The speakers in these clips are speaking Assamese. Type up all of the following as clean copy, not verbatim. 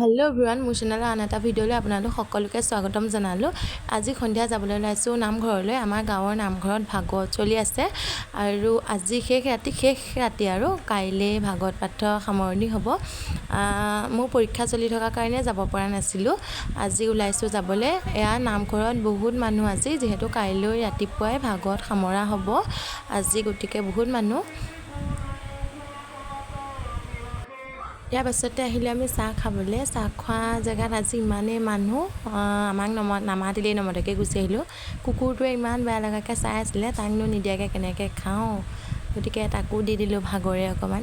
হেল্ল' এভৰিৱান, মোৰ চেনেলৰ আন এটা ভিডিঅ'লৈ আপোনালোক সকলোকে স্বাগতম জনালোঁ। আজি সন্ধিয়া যাবলৈ ওলাইছোঁ নামঘৰলৈ। আমাৰ গাঁৱৰ নামঘৰত ভাগৱত চলি আছে আৰু আজি শেষ ৰাতি আৰু কাইলৈ ভাগৱত পাঠ সামৰণি হ'ব। মোৰ পৰীক্ষা চলি থকাৰ কাৰণে যাব পৰা নাছিলোঁ। আজি ওলাইছোঁ যাবলৈ। এয়া নামঘৰত বহুত মানুহ আজি, যিহেতু কাইলৈ ৰাতিপুৱাই ভাগৱত সামৰা হ'ব। আজি গতিকে বহুত মানুহ। ইয়াৰ পাছতে আহিলোঁ আমি চাহ খাবলৈ। চাহ খোৱা জেগাত আজি ইমানেই মানুহ, আমাক নামাতিলেই নমতাকৈ গুচি আহিলোঁ। কুকুৰটোৱে ইমান বেয়া লগাকৈ চাই আছিলে, তাকনো নিদিয়াকৈ কেনেকৈ খাওঁ, গতিকে তাকো দি দিলোঁ ভাগৰে অকণমান।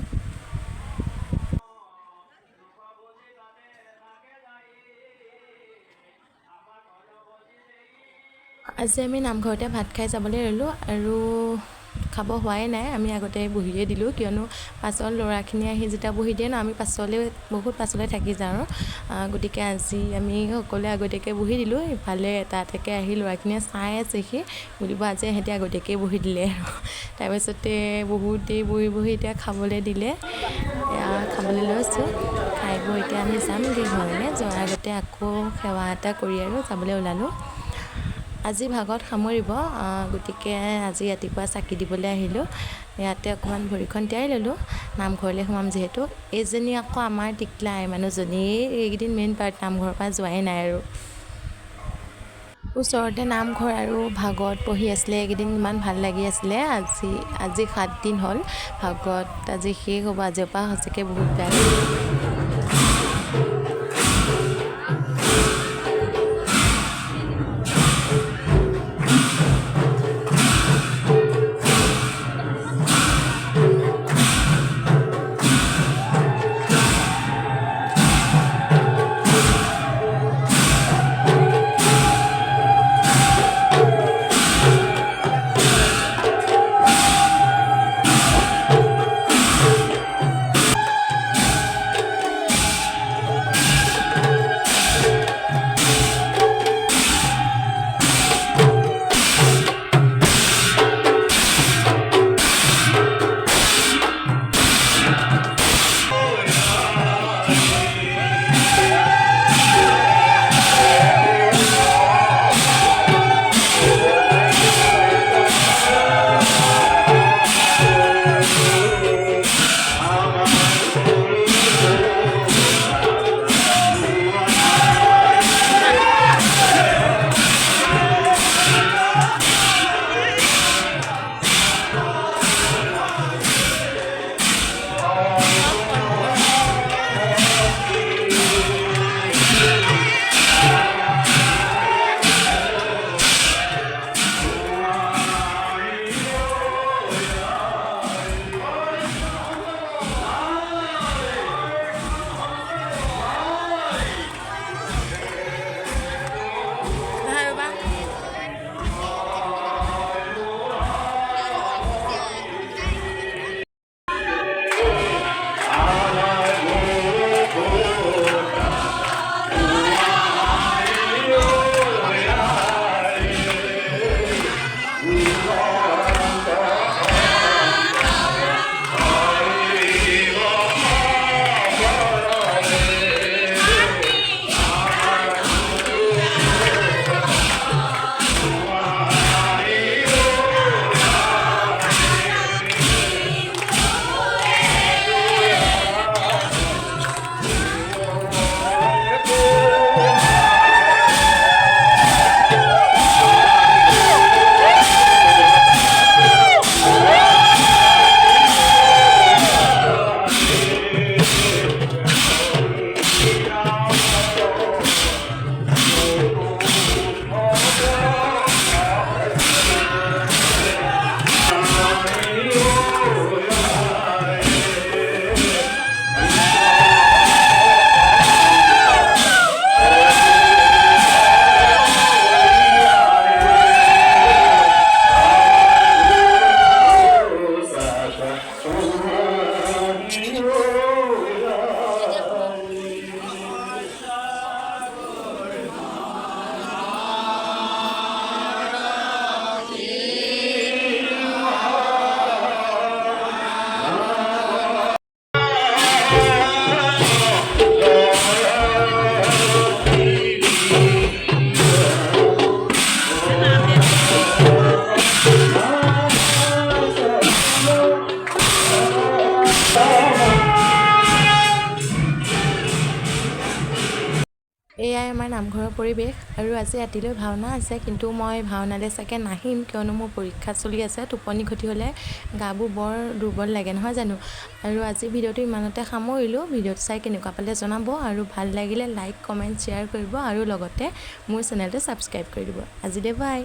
আজি আমি নামঘৰতে ভাত খাই যাবলৈ ল'লোঁ আৰু খাব হোৱাই নাই। আমি আগতে বহিয়ে দিলোঁ, কিয়নো পাছত ল'ৰাখিনি আহি যেতিয়া বহি দিয়ে ন, আমি বহুত পাছলৈ থাকি যাওঁ। গতিকে আজি আমি সকলোৱে আগতীয়াকৈ বহি দিলোঁ। ইফালে এটাকৈ আহি ল'ৰাখিনিয়ে চাই আছেহি, বুলিব আজি সিহঁতে আগতীয়াকৈ বহি দিলে আৰু তাৰপিছতে বহুত দেৰি বহি এতিয়া খাবলৈ দিলে। খাবলৈ লৈছোঁ। খাই বৈ এতিয়া আমি যামগৈ ঘৰলৈ। যোৱাৰ আগতে আকৌ সেৱা এটা কৰি আৰু যাবলৈ ওলালোঁ। আজি ভাগত সামৰিব, গতিকে আজি ৰাতিপুৱা চাকি দিবলৈ আহিলোঁ। ইয়াতে অকণমান ভৰিখন তিয়াই ল'লোঁ, নামঘৰলৈ সোমাম যিহেতু। এইজনী আকৌ আমাৰ টিকলাই মানুহজনী, এইকেইদিন মেইন পাৰ্ট, নামঘৰৰ পৰা যোৱাই নাই আৰু। ওচৰতে নামঘৰ আৰু ভাগৱত পঢ়ি আছিলে। এইকেইদিন ইমান ভাল লাগি আছিলে। আজি 7 দিন হ'ল ভাগৱত আজি শেষ হ'ব। আজিৰ পৰা সঁচাকৈ বহুত বেয়া লাগিলে। এয়াই আমাৰ নামঘৰৰ পৰিৱেশ। আৰু আজি ৰাতিলৈ ভাওনা আছে, কিন্তু মই ভাওনালৈ চাগে নাহিম, কিয়নো মোৰ পৰীক্ষা চলি আছে। টোপনি ক্ষতি হ'লে গাবোৰ বৰ দুৰ্বল লাগে, নহয় জানো? আৰু আজি ভিডিঅ'টো ইমানতে সামৰিলোঁ। ভিডিঅ'টো চাই কেনেকুৱা পালে জনাব, আৰু ভাল লাগিলে লাইক, কমেণ্ট, শ্বেয়াৰ কৰিব, আৰু লগতে মোৰ চেনেলটো ছাবস্ক্ৰাইব কৰি দিব। আজিলৈ বাই।